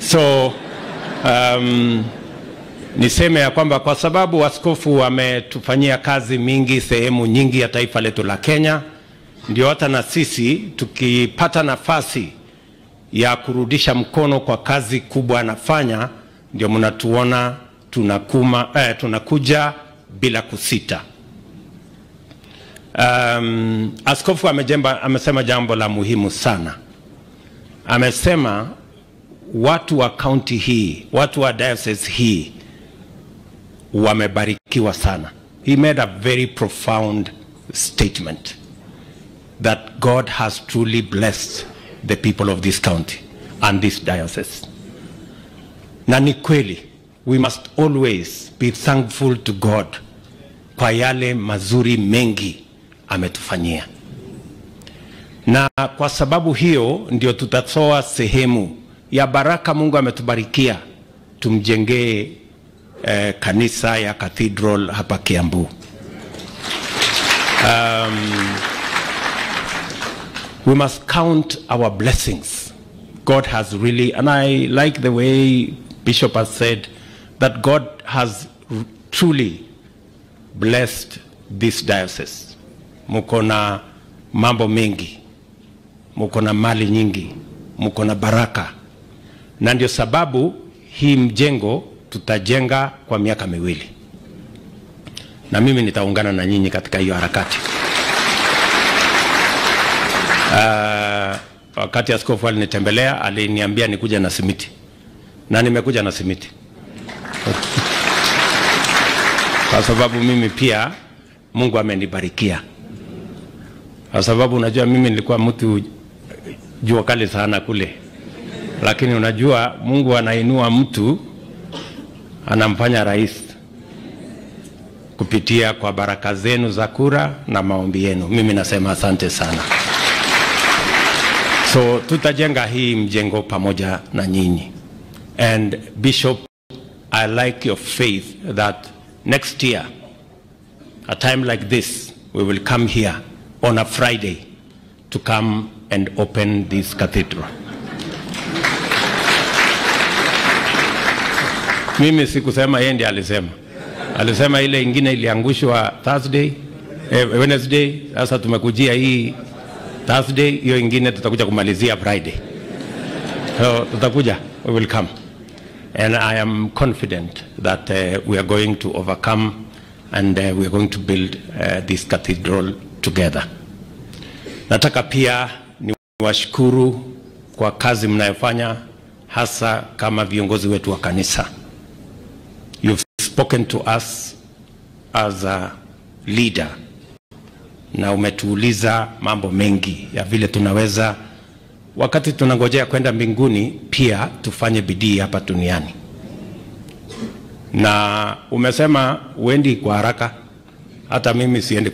So niseme ya kwamba kwa sababu askofu wametufanyia kazi mingi sehemu nyingi ya taifa letu la Kenya, ndio hata na sisi tukipata nafasi ya kurudisha mkono kwa kazi kubwa anafanya, ndio mnatuona tunakuja bila kusita. Askofu amesema jambo la muhimu sana. Amesema watu wa county hii, watu wa diocese hii wamebarikiwa sana. He made a very profound statement that God has truly blessed the people of this county and this diocese. Na ni kweli, we must always be thankful to God kwa yale mazuri mengi ametufanyia. Na kwa sababu hiyo ndio tutatoa sehemu ya baraka Mungu ametubarikia tumjengee kanisa ya cathedral hapa Kiambu. We must count our blessings. God has really, and I like the way Bishop has said, that God has truly blessed this diocese. Muko na mambo mengi, muko na mali nyingi, muko na baraka. Na ndio sababu hii mjengo tutajenga kwa miaka 2. Na mimi nitaungana na nyinyi katika hiyo harakati. Wakati askofu alinitembelea, aliniambia nikuja na simiti. Na nimekuja na simiti. Kwa sababu mimi pia Mungu amenibarikia. Kwa sababu unajua mimi nilikuwa mtu jua kali sana kule. Lakini unajua Mungu anainua mtu, anamfanya rais kupitia kwa baraka zenu za kura na maombi yenu. Mimi nasema asante sana. So tutajenga hii mjengo pamoja na nyinyi. And Bishop, I like your faith that next year, a time like this, we will come here on a Friday to come and open this cathedral. Mimi sikusema, yeye ndiye alisema. Alisema ile ingine iliangushwa Wednesday, sasa tumekujia hii Thursday, hiyo ingine tutakuja kumalizia Friday. So tutakuja, we will come. And I am confident that we are going to overcome and we are going to build this cathedral together. Nataka pia niwashukuru kwa kazi mnayofanya, hasa kama viongozi wetu wa kanisa. You've spoken to us as a leader. Na umetuuliza mambo mengi ya vile tunaweza, wakati tunangojea kwenda mbinguni, pia tufanye bidii hapa duniani. Na umesema uendi kwa haraka, hata mimi siendi